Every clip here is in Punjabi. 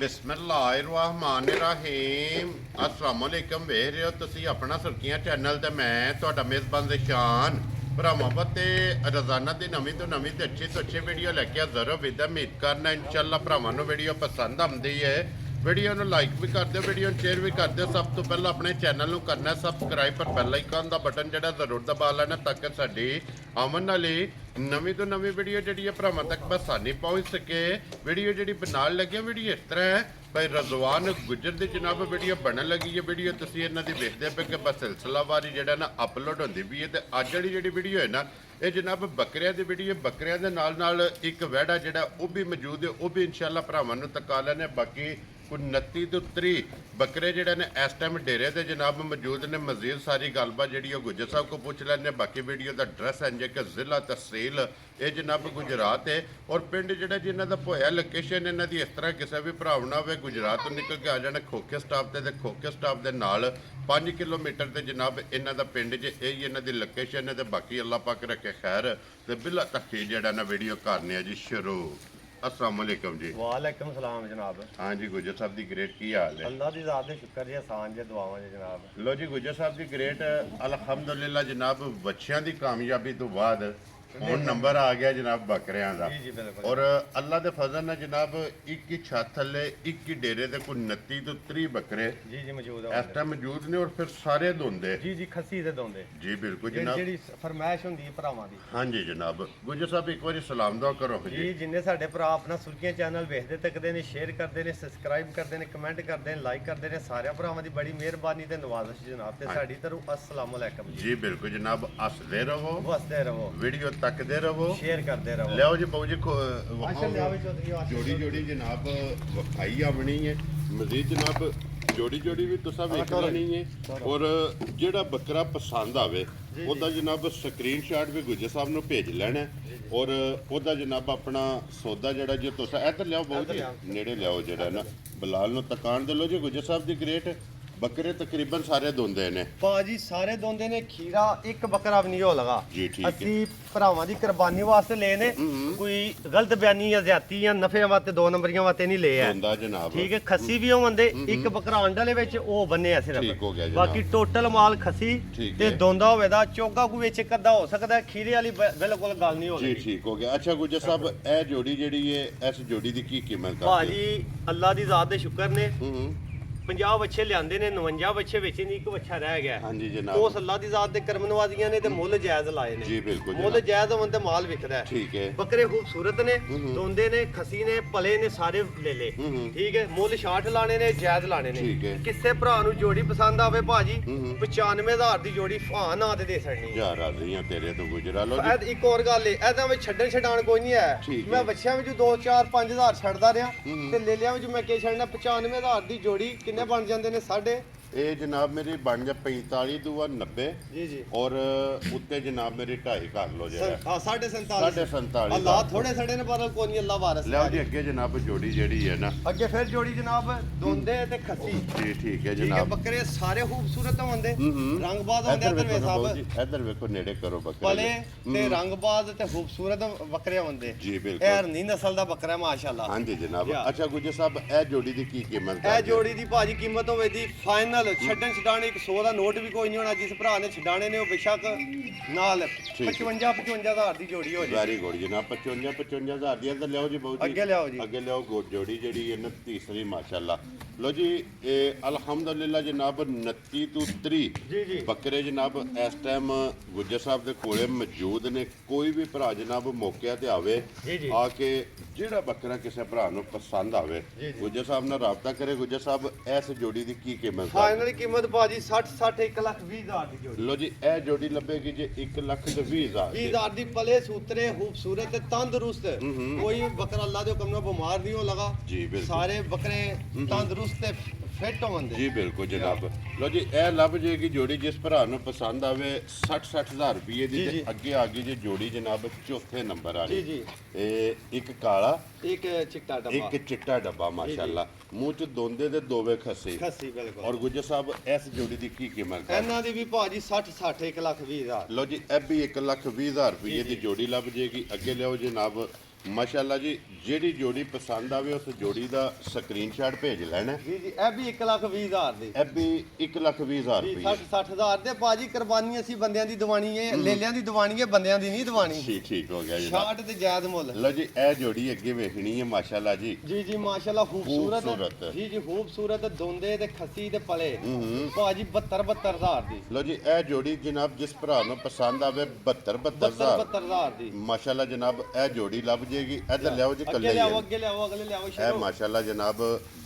ਬਿਸਮਿਲ੍ਲਾਹਿਰਰਹਿਮਾਨਿਰਰਹੀਮ अस्सलाम वालेकुम ਵੇਖ ਰਹੇ ਹੋ ਤੁਸੀਂ ਆਪਣਾ ਸੁਰਖੀਆਂ ਚੈਨਲ ਤੇ ਮੈਂ ਤੁਹਾਡਾ ਮੇਜ਼ਬਾਨ ਜ਼ਸ਼ਾਨ ਭਰਾਵਾਂ ਤੇ ਰੋਜ਼ਾਨਾ ਦੀ ਨਵੀਂ ਤੋਂ ਨਵੀਂ ਤੇ ਅੱਛੀ ਤੋਂ ਅੱਛੀ ਵੀਡੀਓ ਲੈ ਕੇ ਹਾਜ਼ਰ ਹਾਂ। ਉਮੀਦ ਕਰਨਾ ਇਨਸ਼ਾਅੱਲਾ ਭਰਾਵਾਂ ਨੂੰ ਵੀਡੀਓ ਪਸੰਦ ਆਉਂਦੀ ਹੈ। ਵੀਡੀਓ ਨੂੰ ਲਾਈਕ ਵੀ ਕਰ ਦਿਓ, ਵੀਡੀਓ ਨੂੰ ਸ਼ੇਅਰ ਵੀ ਕਰ ਦਿਓ। ਸਭ ਤੋਂ ਪਹਿਲਾਂ ਆਪਣੇ ਚੈਨਲ ਨੂੰ ਕਰਨਾ ਸਬਸਕ੍ਰਾਈਬ, ਪਰ ਬੈਲ ਆਈਕਨ ਦਾ ਬਟਨ ਜਿਹੜਾ ਜ਼ਰੂਰ ਦਬਾ ਲੈਣਾ ਤਾਂ ਕਿ ਸਾਡੀ ਆਉਣ ਵਾਲੀ ਨਵੀਂ ਤੋਂ ਨਵੀਂ ਵੀਡੀਓ ਜਿਹੜੀ ਹੈ ਭਰਾਵਾਂ ਤੱਕ ਆਸਾਨੀ ਪਹੁੰਚ ਸਕੇ। ਵੀਡੀਓ ਜਿਹੜੀ ਬਣਾਉਣ ਲੱਗੇ ਵੀਡੀਓ ਇਸ ਤਰ੍ਹਾਂ ਹੈ ਭਾਈ ਰਜ਼ਵਾਨ ਗੁੱਜਰ ਦੀ ਜਨਾਬ ਵੀਡੀਓ ਬਣਨ ਲੱਗੀ ਹੈ। ਵੀਡੀਓ ਤੁਸੀਂ ਇਹਨਾਂ ਦੀ ਵੇਖਦੇ ਪਏ ਕਿ ਬਸ ਸਿਲਸਿਲਾਵਾਰੀ ਜਿਹੜਾ ਨਾ ਅਪਲੋਡ ਹੁੰਦੀ ਵੀ ਹੈ। ਤੇ ਅੱਜ ਜਿਹੜੀ ਵੀਡੀਓ ਹੈ ਨਾ ਇਹ ਜਨਾਬ ਬੱਕਰਿਆਂ ਦੀ ਵੀਡੀਓ, ਬੱਕਰਿਆਂ ਦੇ ਨਾਲ ਇੱਕ ਵਹਿੜਾ ਜਿਹੜਾ ਉਹ ਵੀ ਮੌਜੂਦ ਹੈ, ਉਹ ਵੀ ਇਨਸ਼ਾਅੱਲਾ ਭਰਾਵਾਂ ਨੂੰ ਤਕਾ ਲੈਣੇ। ਬਾਕੀ 29 ਤੋਂ 30 ਬੱਕਰੇ ਜਿਹੜੇ ਨੇ ਇਸ ਟਾਈਮ ਡੇਰੇ ਤੇ ਜਨਾਬ ਮੌਜੂਦ ਨੇ। ਮਜ਼ੀਦ ਸਾਰੀ ਗੱਲਬਾਤ ਜਿਹੜੀ ਉਹ ਗੁੱਜਰ ਸਾਹਿਬ ਕੋ ਪੁੱਛ ਲੈਣੇ। ਬਾਕੀ ਵੀਡੀਓ ਦਾ ਐਡਰੈਸ ਹੈ ਜੇ ਕਿ ਜ਼ਿਲ੍ਹਾ ਤਹਿਸੀਲ ਇਹ ਜਨਾਬ ਗੁਜਰਾਤ ਹੈ, ਔਰ ਪਿੰਡ ਜਿਹੜਾ ਜਿਨ੍ਹਾਂ ਦਾ ਭੋਇਆ ਲੋਕੇਸ਼ਨ ਇਹਨਾਂ ਦੀ ਇਸ ਤਰ੍ਹਾਂ ਕਿਸੇ ਵੀ ਭਰਾਵਣਾ ਹੋਵੇ ਗੁਜਰਾਤ ਤੋਂ ਨਿਕਲ ਕੇ ਆ ਜਾਣਾ ਖੋਖੇ ਸਟਾਪ ਤੇ ਖੋਖੇ ਸਟਾਪ ਦੇ ਨਾਲ 5 ਕਿਲੋਮੀਟਰ ਤੇ ਜਨਾਬ ਇਹਨਾਂ ਦਾ ਪਿੰਡ ਜੇ ਇਹ ਹੀ ਇਹਨਾਂ ਦੀ ਲੋਕੇਸ਼ਨ ਹੈ। ਤੇ ਬਾਕੀ ਅੱਲਾਹ ਪਾਕ ਰੱਖੇ ਖੈਰ ਤੇ ਬਿਲਾ ਤਖੀ ਜਿਹੜਾ ਨਾ ਵੀਡੀਓ ਕਰਨੇ ਆ ਜੀ ਸ਼ੁਰੂ। अस्सलाम वालेकुम जी। वालेकुम सलाम जनाब। हाँ जी गुजर साहब दी ग्रेट की हाल है? अल्लाह दी ज़ात दे शुक्र जी, आसान जे दुआवां जी जनाब। लो जी गुजर साहब दी ग्रेट अल्हम्दुलिल्लाह जनाब बच्चियां दी कामयाबी तो बाद ਹੁਣ ਨੰਬਰ ਆ ਗਿਆ ਜਨਾਬ ਬੱਕਰਿਆਂ ਦਾ। ਜੀ ਜੀ ਬਿਲਕੁਲ। ਔਰ ਅੱਲਾ ਦੇ ਫਜ਼ਲ ਨਾਲ ਜਨਾਬ ਇੱਕ ਹੀ ਛੱਤ ਥੱਲੇ ਇੱਕ ਹੀ ਡੇਰੇ ਤੇ ਕੋਈ 29 ਤੋਂ 30 ਬੱਕਰੇ ਜੀ ਜੀ ਮੌਜੂਦ ਇਸ ਟਾਈਮ ਮੌਜੂਦ ਨੇ, ਔਰ ਫਿਰ ਸਾਰੇ ਦੋਂਦੇ ਜੀ ਜੀ ਖੱਸੀ ਦੇ ਦੋਂਦੇ ਜੀ ਬਿਲਕੁਲ ਜਨਾਬ। ਜਿਹੜੀ ਫਰਮਾਇਸ਼ ਹੁੰਦੀ ਹੈ ਭਰਾਵਾਂ ਦੀ। ਹਾਂਜੀ ਜਨਾਬ ਗੁਜਰ ਸਾਹਿਬ ਇੱਕ ਵਾਰੀ ਸਲਾਮ ਦੁਆ ਕਰੋ ਜੀ ਜੀ। ਜਿੰਨੇ ਸਾਡੇ ਭਰਾ ਆਪਣਾ ਸੁਰਖੀਆਂ ਚੈਨਲ ਵੇਖਦੇ ਤੱਕਦੇ ਨੇ, ਸ਼ੇਅਰ ਕਰਦੇ ਨੇ, ਸਬਸਕ੍ਰਾਈਬ ਕਰਦੇ ਨੇ, ਕਮੈਂਟ ਕਰਦੇ ਨੇ, ਲਾਈਕ ਕਰਦੇ ਨੇ, ਸਾਰਿਆਂ ਭਰਾਵਾਂ ਦੀ ਬੜੀ ਮਿਹਰਬਾਨੀ ਤੇ ਨਵਾਜ਼ਿਸ਼ ਜਨਾਬ ਤੇ ਸਾਡੀ ਤਰਫੋਂ अस्सलाम वालेकुम ਜੀ ਬਿਲਕੁਲ ਜਨਾਬ। ਹੱਸਦੇ ਰਹੋ, ਵਸਦੇ ਰਹੋ, ਵੀਡੀਓ ਤੱਕਦੇ ਰਹੋ, ਸ਼ੇਅਰ ਕਰਦੇ ਰਹੋ। ਲਿਆਓ ਜੀ ਬਾਊ ਜੀ ਆਸ਼ਾ ਲਿਆਵੇ ਚੌਧਰੀ ਜੋੜੀ ਜੋੜੀ ਜਨਾਬ ਵਿਖਾਈ ਆਵਣੀ ਹੈ। ਮਜ਼ੀਦ ਜਨਾਬ ਜੋੜੀ ਜੋੜੀ ਵੀ ਤੁਸੀਂ ਵੇਖ ਲੈਣੀ ਹੈ। ਔਰ ਜਿਹੜਾ ਬੱਕਰਾ ਪਸੰਦ ਆਵੇ ਉਹਦਾ ਜਨਾਬ ਸਕਰੀਨਸ਼ਾਟ ਵੀ ਗੁੱਜਰ ਸਾਹਿਬ ਨੂੰ ਭੇਜ ਲੈਣਾ। ਔਰ ਉਹਦਾ ਜਨਾਬ ਆਪਣਾ ਸੌਦਾ ਜਿਹੜਾ ਜੇ ਤੁਸੀਂ ਇੱਧਰ ਲਿਆਓ ਬਾਊ ਜੀ, ਨੇੜੇ ਲਿਆਓ ਜਿਹੜਾ ਨਾ ਬਲਾਲ ਨੂੰ ਤਕਾਣ ਦੇ ਲੋ ਜੀ। ਗੁੱਜਰ ਸਾਹਿਬ ਦੀ ਗ੍ਰੇਟ ਬੱਕਰੇ ਤਕਰੀਬਨ ਸਾਰੇ ਦੋਂਦੇ ਨੇ ਭਾਜੀ, ਸਾਰੇ ਦੋਂਦੇ ਨੇ। ਖੀਰਾ ਇੱਕ ਬੱਕਰਾ ਵੀ ਨਹੀਂ ਹੋ ਲਗਾ ਜੀ। ਠੀਕ ਹੈ ਅਸੀਂ ਭਰਾਵਾਂ ਦੀ ਕੁਰਬਾਨੀ ਵਾਸਤੇ ਲਏ ਨੇ, ਕੋਈ ਗਲਤ ਬਿਆਨੀ ਜਾਂ ਜ਼ਿਆਤੀ ਜਾਂ ਨਫਿਆਂ ਵਾਸਤੇ 2 ਨੰਬਰੀਆਂ ਵਾਸਤੇ ਨਹੀਂ ਲਏ ਆ। ਦੋਂਦਾ ਜਨਾਬ ਠੀਕ ਹੈ, ਖੱਸੀ ਵੀ ਹੋਵੰਦੇ। ਇੱਕ ਬੱਕਰਾ ਅੰਡਲੇ ਵਿੱਚ ਉਹ ਬੰਨਿਆ ਠੀਕ ਹੋ ਸਿਰਫ, ਗਿਆ ਜਨਾਬ। ਬਾਕੀ ਟੋਟਲ ਮਾਲ ਖੱਸੀ ਠੀਕ ਤੇ ਹੈ। ਦੋਂਦਾ ਹੋਵੇ ਦਾ ਚੋਗਾ ਕੋਈ ਵਿੱਚ ਇੱਕ ਅੱਧਾ ਹੋ ਸਕਦਾ। ਖੀਰੇ ਵਾਲੀ ਬਿਲਕੁਲ ਗੱਲ ਨਹੀਂ ਹੋ ਜੀ ਰਹੀ ਠੀਕ ਹੋ ਗਿਆ। ਅੱਛਾ ਗੁੱਜਰ ਸਾਹਿਬ ਇਹ ਜੋੜੀ ਜਿਹੜੀ ਹੈ ਇਸ ਜੋੜੀ ਦੀ ਕੀ ਕੀਮਤ ਕਰਦੇ? ਭਾਜੀ ਅੱਲਾ ਦੀ ਜ਼ਾਤ ਦੇ ਸ਼ੁਕਰ ਨੇ। ਹੂੰ 50 ਬੱਚੇ ਲਿਆਂਦੇ ਨੇ, 59 ਬੱਚੇ ਵਿੱਚ ਨਹੀਂ ਇੱਕ ਬੱਚਾ ਰਹਿ ਗਿਆ। ਹਾਂਜੀ ਜਨਾਬ। ਉਸ ਅੱਲਾ ਦੀ ਜ਼ਾਤ ਦੇ ਕਰਮ ਨਵਾਜ਼ੀਆਂ ਨੇ ਤੇ ਮੁੱਲ ਜਾਇਜ਼ ਲਾਏ ਨੇ। ਜੀ ਬਿਲਕੁਲ ਮੁੱਲ ਜਨਾਬ। ਜਾਇਜ਼ ਹੋਣ ਤੇ ਮਾਲ ਵਿਕਦਾ ਹੈ। ਠੀਕ ਹੈ। ਬੱਕਰੇ ਖੂਬਸੂਰਤ ਨੇ, ਦੋਂਦੇ ਨੇ, ਖਸੀ ਨੇ, ਪਲੇ ਨੇ, ਸਾਰੇ ਲੈ ਲੇ। ਠੀਕ ਹੈ, ਮੁੱਲ 66 ਲਾਣੇ ਨੇ, ਜਾਇਜ਼ ਲਾਣੇ ਨੇ। ਠੀਕ ਹੈ। ਕਿਸੇ ਭਰਾ ਨੂੰ ਜੋੜੀ ਪਸੰਦ ਆਵੇ ਭਾਜੀ 95000 ਦੀ ਜੋੜੀ ਫਾਂ ਨਾ ਤੇ ਦੇ ਸਕਣੀ ਹੈ। ਯਾਰ ਰਾਜ਼ੀਆਂ ਤੇਰੇ ਤੋਂ ਗੁਜਰਾ ਲੋ ਜੀ। ਇੱਕ ਹੋਰ ਗੱਲ ਏ, ਇਹਦਾ ਵਿੱਚ ਛੱਡਣ ਛਡਾਣ ਕੋਈ ਨਹੀਂ ਹੈ। ਠੀਕ ਹੈ। ਮੈਂ ਬੱਚਿਆਂ ਵਿੱਚ 2 4 5000 ਛੱਡਦਾ ਰਿਹਾ ਤੇ ਲੈ ਲਿਆਂ ਵਿੱਚ ਮੈਂ ਕੀ ਛੱਡਣਾ 95000 ਦੀ ਜੋੜੀ ਕਿੰਨੇ ਬਣ ਜਾਂਦੇ ਨੇ? ਸਾਢੇ ਇਹ ਜਨਾਬ ਮੇਰੀ ਬਣ ਜਾ 45 ਦੂਆ 90 ਜੀ ਜੀ ਔਰ ਉੱਤੇ ਜਨਾਬ ਮੇਰੀ 2.5 ਕਰ ਲੋ ਜਿਹੜਾ ਹਾਂ 47.5 47.5 ਅੱਲਾ ਥੋੜੇ ਸੜੇ ਨੇ ਪਰ ਕੋਈ ਨਹੀਂ, ਅੱਲਾ ਵਾਰਸ ਲਿਆਓ ਜੀ ਅੱਗੇ ਜਨਾਬ ਜੋੜੀ ਜਿਹੜੀ ਹੈ ਨਾ ਅੱਗੇ ਫਿਰ ਜੋੜੀ ਜਨਾਬ ਦੋਂਦੇ ਤੇ ਖੱਸੀ। ਜੀ ਠੀਕ ਹੈ ਠੀਕ ਹੈ, ਜਨਾਬ। ਬੱਕਰੇ ਸਾਰੇ ਖੂਬਸੂਰਤ ਹੁੰਦੇ, ਰੰਗਬਾਜ਼ ਹੁੰਦੇ। ਇੱਧਰ ਇੱਧਰ ਵੇ ਵੇਖੋ ਸਾਹਿਬ ਜੀ, ਇੱਧਰ ਵੇਖੋ ਨੇੜੇ ਕਰੋ ਬੱਕਰੇ ਪਲੇ ਤੇ ਰੰਗਬਾਜ਼ ਤੇ ਖੂਬਸੂਰਤ ਬੱਕਰੇ ਹੁੰਦੇ। ਜੀ ਇਹ ਬਿਲਕੁਲ। ਹਰਨੀ ਨਸਲ ਦਾ ਬੱਕਰਾ ਮਾਸ਼ਾਅੱਲਾ। ਹਾਂਜੀ ਜਨਾਬ। ਜੀ। ਅੱਛਾ ਗੁਜਰ ਸਾਹਿਬ ਇਹ ਜੋੜੀ ਦੀ ਕੀ ਕੀਮਤ ਇਹ ਕਰਦੇ? ਜੋੜੀ ਦੀ ਭਾਜੀ ਕੀਮਤ ਹੋਵੇ ਦੀ ਫਾਈਨਲ ਛੱਡਣ ਛਡਾਣੇ 100 ਦਾ ਨੋਟ ਵੀ ਕੋਈ ਨਹੀਂ ਹੋਣਾ। ਜਿਸ ਭਰਾ ਨੇ ਛਡਾਣੇ ਨੇ ਉਹ ਬੇਸ਼ੱਕ ਨਾਲ 55-55000 ਦੀ ਜੋੜੀ ਹੋ ਜਾਏ। ਵੈਰੀ ਗੁੱਡ ਜਨਾਬ। 55-55000 ਦੀ ਇੱਧਰ ਲਿਆਓ ਜੀ ਬਾਊ ਜੀ। ਅੱਗੇ ਲਿਆਓ ਜੀ। ਅੱਗੇ ਲਿਆਓ ਜੋੜੀ ਜਿਹੜੀ ਹੈ ਨਾ ਤੀਸਰੀ ਮਾਸ਼ਾਅੱਲਾ। ਲੋ ਜੀ ਇਹ ਅਲਹਮਦੁਲਿਲਾ ਜਨਾਬ 29 ਤੋਂ 30 ਜੀ ਜੀ ਬੱਕਰੇ ਜਨਾਬ ਇਸ ਟਾਈਮ ਗੁੱਜਰ ਸਾਹਿਬ ਦੇ ਕੋਲੇ ਮੌਜੂਦ ਨੇ। ਕੋਈ ਵੀ ਭਰਾ ਜਨਾਬ ਮੌਕੇ ਤੇ ਆਵੇ ਜੀ ਜੀ ਆ ਕੇ ਜਿਹੜਾ ਬੱਕਰਾ ਕਿਸੇ ਭਰਾ ਨੂੰ ਪਸੰਦ ਆਵੇ ਜੀ ਜੀ। ਗੁੱਜਰ ਸਾਹਿਬ ਨਾਲ ਰਾਬਤਾ ਕਰੇ। ਗੁੱਜਰ ਸਾਹਿਬ ਇਸ ਜੋੜੀ ਦੀ ਕੀ ਕੀਮਤ ਹੈ? ਫਾਈਨਲ ਕੀਮਤ ਭਾਜੀ 60 1,20,000 ਦੀ ਜੋੜੀ। ਲੋ ਜੀ ਇਹ ਜੋੜੀ ਲੱਭੇਗੀ ਜੀ 1,20,000 ਦੀ। 20,000 ਦੀ ਪਲੇ ਸੂਤਰੇ ਖੂਬਸੂਰਤ ਤੇ ਤੰਦਰੁਸਤ। ਕੋਈ ਬੱਕਰਾ ਅੱਲਾ ਦੇ ਹੁਕਮ ਨਾਲ ਬਿਮਾਰ ਨਹੀਂ ਹੋ ਲਗਾ। ਜੀ ਬਿਲਕੁਲ। ਸਾਰੇ ਬੱਕਰੇ ਤੰਦਰੁਸਤ ਤੇ ਫਿੱਟ ਹੋਣਗੇ। ਜੀ ਬਿਲਕੁਲ ਜਨਾਬ। ਲੋ ਜੀ ਇਹ ਲੱਭ ਜੇਗੀ ਜੋੜੀ ਜਿਸ ਭਰਾ ਨੂੰ ਪਸੰਦ ਆਵੇ 60,000 ਰੁਪਏ ਦੀ। ਜੀ, ਤੇ ਜੀ। ਅੱਗੇ ਆ ਗਈ ਜੀ ਜੋੜੀ ਜਨਾਬ ਚੌਥੇ ਨੰਬਰ ਵਾਲੀ। ਜੀ, ਜੀ। ਇਹ ਇੱਕ ਕਾਲਾ ਇੱਕ ਚਿੱਟਾ ਡੱਬਾ, ਇੱਕ ਚਿੱਟਾ ਡੱਬਾ ਮਾਸ਼ਾਅੱਲਾ। ਮੂੰਹ ਚ ਦੋਂਦੇ ਦੇ ਦੋਵੇਂ ਖੱਸੇ। ਖੱਸੀ ਬਿਲਕੁਲ। ਔਰ ਗੁੱਜਰ ਸਾਹਿਬ ਇਸ ਜੋੜੀ ਦੀ ਕੀ ਕੀਮਤ ਹੈ? ਇਹਨਾਂ ਦੀ ਵੀ ਭਾਜੀ 60 1,20,000। ਲੋ ਜੀ ਇਹ ਵੀ 1,20,000 ਰੁਪਏ ਦੀ ਜੋੜੀ ਲੱਭ ਜੇਗੀ। ਅੱਗੇ ਲਿਆਓ ਜਨਾਬ ਮਾਸ਼ਾਅੱਲਾ ਜੀ ਜਿਹੜੀ ਜੋੜੀ ਪਸੰਦ ਆਵੇ ਉਸ ਜੋੜੀ ਦਾ ਸਕਰੀਨਸ਼ਾਟ ਭੇਜ ਲੈਣਾ। ਜੀ ਜੀ ਇਹ ਵੀ 1,20,000 ਦੀ ਇਹ ਵੀ 1,20,000 ਜੀ ਰੁਪਏ। 60,000 ਦੇ ਬਾਜੀ ਕੁਰਬਾਨੀ ਅਸੀਂ ਬੰਦਿਆਂ ਦੀ ਦਿਵਾਣੀ ਹੈ, ਲੇਲਿਆਂ ਦੀ ਦਿਵਾਣੀ ਹੈ, ਬੰਦਿਆਂ ਦੀ ਨਹੀਂ ਦਿਵਾਣੀ। ਠੀਕ ਹੋ ਗਿਆ ਜੀ। ਸ਼ਾਰਟ ਤੇ ਜਾਇਜ਼ ਮੁੱਲ। ਲਓ ਜੀ ਇਹ ਜੋੜੀ ਅੱਗੇ ਵੇਖਣੀ ਹੈ ਮਾਸ਼ਾਅੱਲਾ ਜੀ। ਜੀ ਜੀ ਮਾਸ਼ਾਅੱਲਾ ਖੂਬਸੂਰਤ। ਖੂਬਸੂਰਤ ਜੀ ਜੀ ਖੂਬਸੂਰਤ ਦੋਂਦੇ ਤੇ ਖੱਸੀ ਤੇ ਪਲੇ ਭਾਜੀ 72,000 ਦੀ। ਲਓ ਜੀ ਇਹ ਜੋੜੀ ਜਨਾਬ ਜਿਸ ਭਰਾ ਨੂੰ ਪਸੰਦ ਆਵੇ 72,000 72,000 ਦੀ ਮਾਸ਼ਾਅੱਲਾ ਜਨਾਬ ਇਹ ਜੋੜੀ ਲੱਭ ਜੇਗੀ। ਇੱਧਰ ਲਿਆਓ ਜੀ ਅੱਗੇ ਕੱਲੇ ਲਿਆਓ ਅੱਗੇ ਲਿਆਓ ਅਗਲੇ ਲਿਆਓ ਇਹ ਸ਼ਰੋ ਮਾਸ਼ਾਅੱਲਾ ਜਨਾਬ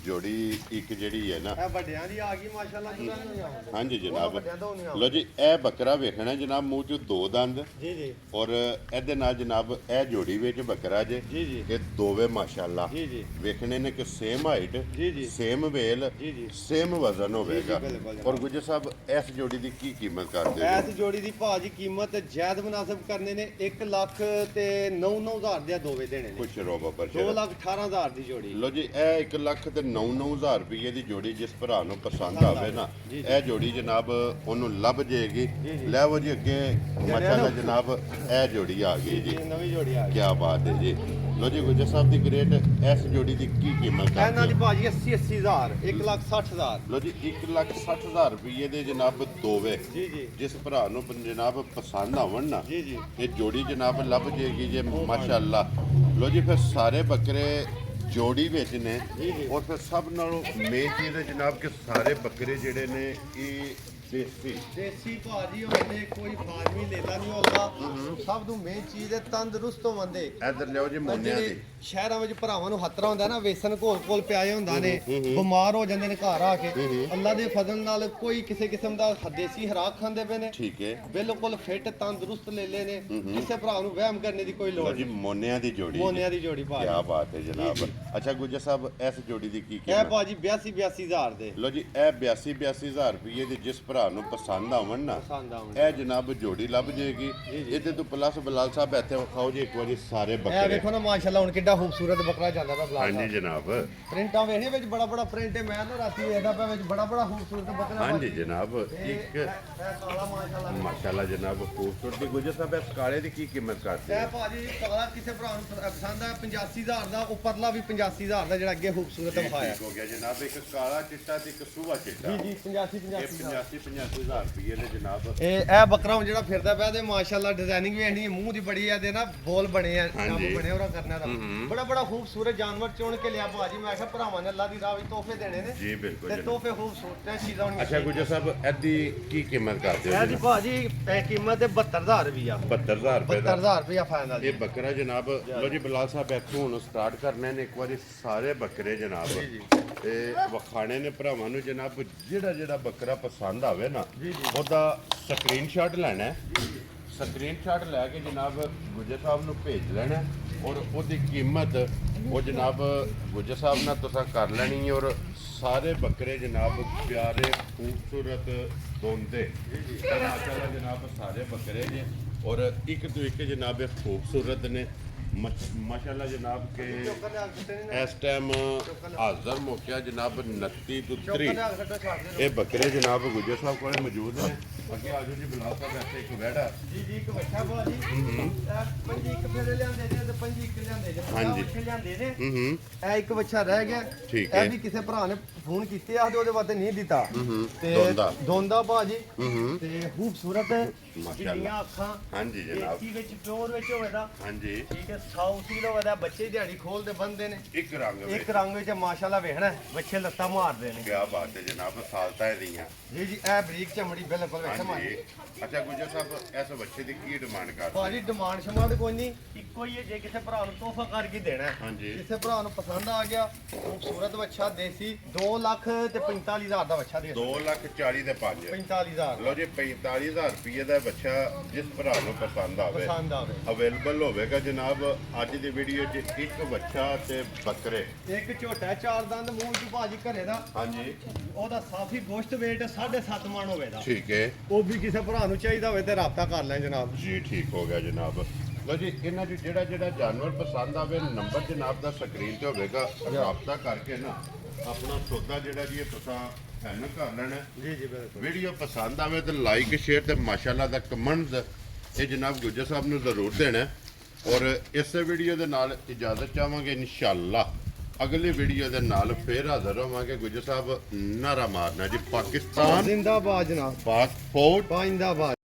ਜੋੜੀ ਇੱਕ ਜਿਹੜੀ ਹੈ ਨਾ ਇਹ ਵੱਡਿਆਂ ਦੀ ਆ ਗਈ ਮਾਸ਼ਾਅੱਲਾ ਪੂਰਾ ਨਹੀਂ ਆਉਂਦਾ। ਹਾਂਜੀ ਜਨਾਬ। ਵੱਡਿਆਂ ਤੋਂ ਨਹੀਂ ਆਉਂਦਾ। ਲਓ ਜੀ ਇਹ ਬੱਕਰਾ ਵੇਖਣਾ ਜਨਾਬ ਮੂੰਹ ਚ 2 ਦੰਦ ਜੀ ਜੀ ਔਰ ਇਹਦੇ ਨਾਲ ਜਨਾਬ ਇਹ ਜੋੜੀ ਵਿੱਚ ਬੱਕਰਾ ਜੇ ਜੀ ਜੀ ਇਹ ਦੋਵੇਂ ਮਾਸ਼ਾਅੱਲਾ ਜੀ ਜੀ ਵੇਖਣੇ ਨੇ ਕਿ ਸੇਮ ਹਾਈਟ ਜੀ ਜੀ ਸੇਮ ਵੇਲ ਜੀ ਜੀ ਸੇਮ ਵਜ਼ਨ ਹੋਵੇਗਾ। ਬਿਲਕੁਲ। ਔਰ ਗੁੱਜਰ ਸਾਹਿਬ ਇਸ ਜੋੜੀ ਦੀ ਕੀ ਕੀਮਤ ਕਰਦੇ ਹੋ? ਐਸ ਜੋੜੀ ਦੀ ਭਾਜੀ ਕੀਮਤ ਜਾਇਜ਼ ਮੁਨਾਸਬ ਕਰਨੇ ਨੇ 1 ਲੱਖ ਤੇ 9,000 ਦੇ ਦੋਵੇਂ ਦੇਣੇ ਨੇ। ਕੁਛ ਰੋ ਬੱਬਰ 2,18,000 ਦੀ ਜੋੜੀ। ਲੋ ਜੀ ਇਹ 1 ਲੱਖ ਤੇ 9,000 ਰੁਪਏ ਦੀ ਜੋੜੀ ਜਿਸ ਭਰਾ ਨੂੰ ਪਸੰਦ ਆਵੇ ਨਾ ਜੀ, ਇਹ ਜੋੜੀ ਜਨਾਬ ਉਹਨੂੰ ਲੱਭ ਜਾਏਗੀ। ਲੈਵੋ ਜੀ ਅੱਗੇ ਮਾਸ਼ਾਅੱਲਾ ਜਨਾਬ ਇਹ ਜੋੜੀ ਆ ਗਈ ਜੀ। ਇਹ ਨਵੀਂ ਜੋੜੀ ਆ ਗਈ। ਕੀ ਬਾਤ ਹੈ ਜੀ। ਲੋ ਜੀ ਗੁੱਜਰ ਸਾਹਿਬ ਦੀ ਗ੍ਰੇਟ ਇਸ ਜੋੜੀ ਦੀ ਕੀ ਕੀਮਤ ਇਹਨਾਂ ਕਰਦੇ ਦੀ ਹੋ? ਭਾਜੀ 80,000 1,60,000 ਲੋ ਜੀ 1,60,000 ਰੁਪਏ ਦੇ ਜਨਾਬ ਦੋਵੇਂ ਜੀ ਜੀ ਜਿਸ ਭਰਾ ਨੂੰ ਜਨਾਬ ਪਸੰਦ ਆਵਣ ਨਾ ਜੀ ਜੀ ਇਹ ਜੋੜੀ ਜਨਾਬ ਲੱਭ ਜਾਏਗੀ ਜੇ ਮਾਸ਼ਾਅੱਲਾ। ਲੋ ਜੀ ਫਿਰ ਸਾਰੇ ਬੱਕਰੇ ਜੋੜੀ ਵਿੱਚ ਨੇ ਜੀ, ਜੀ। ਔਰ ਫਿਰ ਸਭ ਨਾਲੋਂ ਮੇਨ ਚੀਜ਼ ਹੈ ਜਨਾਬ ਕਿ ਸਾਰੇ ਬੱਕਰੇ ਜਿਹੜੇ ਨੇ ਇਹ ਦੇਸੀ ਭਾਜੀ ਹੁੰਦੇ ਕੋਈ ਫਾਰਮੀ ਲੇਲਾ ਨਹੀਂ ਹੁੰਦਾ। ਸਭ ਤੋਂ ਮੇਨ ਚੀਜ਼ ਹੈ ਤੰਦਰੁਸਤ ਹੋਵੰਦੇ। ਇੱਧਰ ਲਿਆਓ ਜੀ ਮੋਨਿਆਂ ਜਿਹੜੇ ਦੀ। ਸ਼ਹਿਰਾਂ ਵਿੱਚ ਭਰਾਵਾਂ ਨੂੰ ਹੱਤਰਾ ਹੁੰਦਾ ਨਾ ਵੇਸਣ ਘੋਲ ਪਿਆਏ ਹੁੰਦਾ ਨੇ ਬਿਮਾਰ ਹੋ ਜਾਂਦੇ ਨੇ ਘਰ ਆ ਕੇ। ਅੱਲਾ ਦੇ ਫਜ਼ਲ ਨਾਲ ਕੋਈ ਕਿਸੇ ਕਿਸਮ ਦਾ ਦੇਸੀ ਹਰਾਕ ਖਾਂਦੇ ਪਏ ਨੇ। ਠੀਕ ਹੈ ਬਿਲਕੁਲ ਫਿੱਟ ਤੰਦਰੁਸਤ ਲੇਲੇ ਨੇ। ਕਿਸੇ ਭਰਾ ਨੂੰ ਵਹਿਮ ਕਰਨੇ ਦੀ ਕੋਈ ਲੋ ਲੋੜ ਜੀ ਨਹੀਂ। ਮੋਨਿਆਂ ਦੀ ਜੋੜੀ ਮੋਨਿਆਂ ਦੀ ਜੋੜੀ ਭਾਜੀ। ਕੀ ਬਾਤ ਹੈ ਜਨਾਬ। ਅੱਛਾ ਗੁੱਜਰ ਸਾਹਿਬ ਇਸ ਜੋੜੀ ਦੀ ਕੀ ਇਹ ਕੀਮਤ? ਭਾਜੀ 82,000 ਦੇ ਲੋ ਜੀ ਇਹ 82,000 ਰੁਪਏ ਦੀ ਜਿਸ ਭਰਾ ਨੂੰ ਪਸੰਦ ਆਵਣ ਨਾ ਪਸੰਦ ਆਉਣ। ਇਹ ਜਨਾਬ ਜੋੜੀ ਲੱਭ ਜਾਏਗੀ। ਇਹਦੇ ਤੋਂ ਪਲੱਸ ਬਲਾਲ ਸਾਹਿਬ ਇੱਥੇ ਵਿਖਾਓ ਜੀ ਇੱਕ ਵਾਰੀ ਸਾਰੇ ਇਹ ਬੱਕਰੇ। ਵੇਖੋ ਨਾ ਮਾਸ਼ਾਅੱਲਾ ਹੁਣ ਕਿੱਡਾ ਖੂਬਸੂਰਤ ਬੱਕਰਾ ਜਾਂਦਾ ਪਿਆ ਬਲਾਲ ਹਾਂਜੀ ਸਾਹਿਬ। ਜਨਾਬ। ਪ੍ਰਿੰਟਾਂ ਵੇਖਣੇ ਵਿੱਚ ਬੜਾ ਪ੍ਰਿੰਟ ਹੈ। ਮੈਂ ਨਾ ਰਾਤੀ ਵੇਖਦਾ ਪਿਆ ਵਿੱਚ ਬੜਾ ਖੂਬਸੂਰਤ ਬੱਕਰਾ। ਹਾਂਜੀ ਜਨਾਬ। ਇਹ ਇੱਕ ਕਾਲਾ ਮਾਸ਼ਾਅੱਲਾ। ਮਾਸ਼ਾਅੱਲਾ ਜਨਾਬ ਖੂਬਸੂਰਤੀ। ਗੁੱਜਰ ਸਾਹਿਬ ਇਸ ਕਾਲੇ ਦੀ ਕੀ ਕੀਮਤ ਕਰਦੇ ਇਹ ਹੋ? ਭਾਜੀ ਕਾਲਾ ਕਿਸੇ ਭਰਾ ਨੂੰ ਪਸੰਦ ਆ 85,000 ਦਾ। ਉੱਪਰਲਾ ਵੀ 85,000 ਦਾ ਜਿਹੜਾ ਅੱਗੇ ਖੂਬਸੂਰਤ ਵਿਖਾਇਆ। ਠੀਕ ਹੋ ਗਿਆ ਜਨਾਬ। ਇੱਕ ਕਾਲਾ ਚਿੱਟਾ ਤੇ ਇੱਕ ਸੂਹਾ ਚਿੱਟਾ। ਜੀ 85 ਇਹ 85,000 ਰੁਪਏ ਦੇ ਜਨਾਬ। ਇਹ ਬੱਕਰਾ ਹੁਣ ਜਿਹੜਾ ਫਿਰਦਾ ਪਿਆ ਤੇ ਮਾਸ਼ਾਅੱਲਾ ਡਿਜ਼ਾਈਨਿੰਗ ਵੀ ਐਣੀ ਮੂੰਹ ਦੀ ਬੜੀ ਆ ਤੇ ਨਾ ਬੋਲ ਬਣੇ ਆ ਕੰਮ ਹਾਂਜੀ। ਬਣੇ ਉਹਦਾ ਕਰਨਾ ਦਾ ਬੜਾ ਖੂਬਸੂਰਤ ਜਾਨਵਰ ਚੁਣ ਕੇ ਲਿਆ ਭਾਜੀ। ਮੈਂ ਕਿਹਾ ਭਰਾਵਾਂ ਨੇ ਅੱਲਾ ਦੀ ਰਾਹ ਵਿੱਚ ਤੋਹਫੇ ਦੇਣੇ ਨੇ ਜੀ ਬਿਲਕੁਲ ਤੇ ਜਨਾਬ। ਤੋਹਫੇ ਖੂਬਸੂਰਤ ਚੀਜ਼ਾਂ ਹੋਣੀਆਂ। ਅੱਛਾ ਗੁੱਜਰ ਸਾਹਿਬ ਇਹਦੀ ਕੀ ਕੀਮਤ ਕਰਦੇ ਹੋ ਇਹ ਦੀ ਜਨਾਬ? ਭਾਜੀ ਇਹ ਕੀਮਤ ਹੈ 72,000 ਰੁਪਇਆ। 72,000 ਰੁਪਏ ਦਾ 72,000 ਰੁਪਇਆ ਫਾਈਨਲ। ਇਹ ਬੱਕਰਾ ਜਨਾਬ। ਲੋ ਜੀ ਬਲਾਲ ਸਾਹਿਬ ਇੱਥੋਂ ਹੁਣ ਸਟਾਰਟ ਕਰਨੇ ਨੇ ਇੱਕ ਵਾਰੀ ਸਾਰੇ ਬੱਕਰੇ ਜਨਾਬ ਤੇ ਵਖਾਣੇ ਨੇ ਭਰਾਵਾਂ ਨੂੰ ਜਨਾਬ। ਜਿਹੜਾ ਬੱਕਰਾ ਪਸੰਦ ਆਵੇ ਨਾ ਉਹਦਾ ਸਕਰੀਨਸ਼ਾਟ ਲੈਣਾ ਹੈ। ਸਕਰੀਨਸ਼ਾਟ ਲੈ ਕੇ ਜਨਾਬ ਗੁੱਜਰ ਸਾਹਿਬ ਨੂੰ ਭੇਜ ਲੈਣਾ ਔਰ ਉਹਦੀ ਕੀਮਤ ਉਹ ਜਨਾਬ ਗੁੱਜਰ ਸਾਹਿਬ ਨਾਲ ਤੁਸੀਂ ਕਰ ਲੈਣੀ ਹੈ। ਔਰ ਸਾਰੇ ਬੱਕਰੇ ਜਨਾਬ ਪਿਆਰੇ ਖੂਬਸੂਰਤ ਦੋਂਦੇ ਮਾਸ਼ਾਅੱਲਾ ਜਨਾਬ ਸਾਰੇ ਬੱਕਰੇ ਨੇ ਔਰ ਇੱਕ ਤੋਂ ਇੱਕ ਜਨਾਬ ਇਹ ਖੂਬਸੂਰਤ ਨੇ ਮਾਸ਼ਾਅੱਲਾ ਜਨਾਬ ਕੇ ਇਸ ਟਾਈਮ ਹਾਜ਼ਰ ਮੌਕਿਆ ਜਨਾਬ 29 ਤੋਂ 30 ਇਹ ਬੱਕਰੇ ਜਨਾਬ ਗੁੱਜਰ ਸਾਹਿਬ ਕੋਲ ਮੌਜੂਦ ਨੇ। ਅੱਗੇ ਆਜੋ ਜੀ ਬਲਾਲ ਸਾਹਿਬ ਇੱਥੇ ਇੱਕ ਵਹਿੜਾ। ਜੀ ਇੱਕ ਬੱਚਾ ਭਾਜੀ ਪੰਜੀ ਇੱਕ ਫੇਰੇ ਲਿਆਂਦੇ ਨੇ ਤੇ ਪੰਜੀ ਇੱਕ ਲਿਆਂਦੇ ਨੇ। ਹਾਂਜੀ। ਬੱਚੇ ਲਿਆਂਦੇ ਨੇ। ਹੂੰ ਇਹ ਇੱਕ ਬੱਚਾ ਰਹਿ ਗਿਆ। ਠੀਕ ਹੈ। ਇਹ ਵੀ ਕਿਸੇ ਭਰਾ ਨੇ ਫੋਨ ਕੀਤੇ ਆ ਤੇ ਉਹਦੇ ਵਾਸਤੇ ਨਹੀਂ ਦਿੱਤਾ। ਤੇ ਦੋਂਦਾ। ਦੋਂਦਾ ਭਾਜੀ ਹੂੰ ਤੇ ਖੂਬਸੂਰਤ ਮਾਸ਼ਾਅੱਲਾ। ਚਿੱਟੀਆਂ ਅੱਖਾਂ ਹਾਂਜੀ ਜਨਾਬ। ਦੇਸੀ ਵਿੱਚ ਪਿਓਰ ਵਿੱਚ ਹੋਵੇਦਾ। ਹਾਂਜੀ ਠੀਕ ਹੈ 100 ਕਿਲੋ ਹੋਵੇਦਾ। ਬੱਚੇ ਦਿਹਾੜੀ ਖੋਲਦੇ ਬੰਦੇ ਨੇ। ਇੱਕ ਰੰਗ ਵਿੱਚ ਇੱਕ ਰੰਗ ਵਿੱਚ ਮਾਸ਼ਾਅੱਲਾ ਵੇਖਣਾ ਬੱਚੇ ਲੱਤਾਂ ਮਾਰਦੇ ਨੇ। ਕੀ ਬਾਤ ਹੈ ਜਨਾਬ। ਸਾਲਤਾ ਦੀਆਂ। ਜੀ ਇਹ ਬਰੀਕ ਚਮੜੀ ਬਿਲਕੁਲ ਵੇਖ ਹਾਂਜੀ। ਮਾਰੀ। ਅੱਛਾ ਗੁੱਜਰ ਸਾਹਿਬ ਇਸ ਬੱਚੇ ਦੀ ਕੀ ਡਿਮਾਂਡ ਕਰਦੇ? ਭਾਜੀ ਡਿਮਾਂਡ ਸ਼ਮਾਂਡ ਕੋਈ ਨਹੀਂ ਇੱਕੋ ਹੀ ਹੈ। ਜੇ ਕਿਸੇ ਭਰਾ ਨੂੰ ਤੋਹਫਾ ਕਰਕੇ ਦੇਣਾ ਹੈ। ਹਾਂਜੀ। ਕਿਸੇ ਭਰਾ ਨੂੰ ਪਸੰਦ ਆ ਗਿਆ ਖੂਬਸੂਰਤ ਬੱਚਾ ਦੇਸੀ 2 ਲੱਖ ਤੇ 45,000 ਦਾ ਬੱਚਾ ਦੇ 2,40,000 ਦੇ 5। 45,000 ਲੋ ਜੀ 45,000 ਰੁਪਏ ਦਾ ਬੱਚਾ ਜਿਸ ਭਰਾ ਨੂੰ ਪਸੰਦ ਆਵੇ ਪਸੰਦ ਆਵੇ। ਅਵੇਲੇਬਲ ਹੋਵੇਗਾ ਜਨਾਬ। ਅੱਜ ਦੀ ਵੀਡੀਓ 'ਚ ਇੱਕ ਬੱਚਾ ਤੇ ਬੱਕਰੇ। ਇੱਕ ਝੋਟਾ 4 ਦੰਦ ਮੂੰਹ ਚ ਭਾਜੀ ਘਰੇ ਦਾ ਹਾਂਜੀ ਉਹਦਾ ਸਾਫੀ ਗੋਸ਼ਤ weight 7.5 ਮਣ ਹੋਵੇਗਾ। ਠੀਕ ਹੈ ਉਹ ਵੀ ਕਿਸੇ ਭਰਾ ਨੂੰ ਚਾਹੀਦਾ ਹੋਵੇ ਤੇ ਰਾਬਤਾ ਕਰ ਲੈਣ ਜਨਾਬ। ਜੀ। ਠੀਕ ਹੋ ਗਿਆ ਜਨਾਬ। ਲੋ ਜੀ ਇਹਨਾਂ 'ਚ ਜਿਹੜਾ ਜਾਨਵਰ ਪਸੰਦ ਆਵੇ ਨੰਬਰ ਜਨਾਬ ਦਾ ਸਕਰੀਨ ਤੇ ਹੋਵੇਗਾ। ਰਾਬਤਾ ਕਰਕੇ ਨਾ ਆਪਣਾ ਸੌਦਾ ਜਿਹੜਾ ਜੀ ਇਹ ਤੁਸੀਂ ਫਾਈਨਲ ਕਰ ਲੈਣਾ। ਜੀ ਬਿਲਕੁਲ। ਵੀਡੀਓ ਪਸੰਦ ਆਵੇ ਤਾਂ ਲਾਈਕ ਸ਼ੇਅਰ ਤੇ ਮਾਸ਼ਾਅੱਲਾ ਦਾ ਕਮੈਂਟ ਇਹ ਜਨਾਬ ਗੁੱਜਰ ਸਾਹਿਬ ਨੂੰ ਜ਼ਰੂਰ ਦੇਣਾ ਔਰ ਇਸ ਵੀਡੀਓ ਦੇ ਨਾਲ ਇਜਾਜ਼ਤ ਚਾਹਾਂਗੇ ਇਨਸ਼ਾਅੱਲਾ ਅਗਲੀ ਵੀਡੀਓ ਦੇ ਨਾਲ ਫੇਰ ਹਾਜ਼ਰ ਹੋਵਾਂਗੇ। ਗੁੱਜਰ ਸਾਹਿਬ ਨਾਰਾ ਮਾਰਨਾ ਜੀ ਪਾਕਿਸਤਾਨ ਜ਼ਿੰਦਾਬਾਦ ਜਨਾਬ, ਪਾਸਪੋਰਟ ਪਾਇੰਦਾਬਾਦ।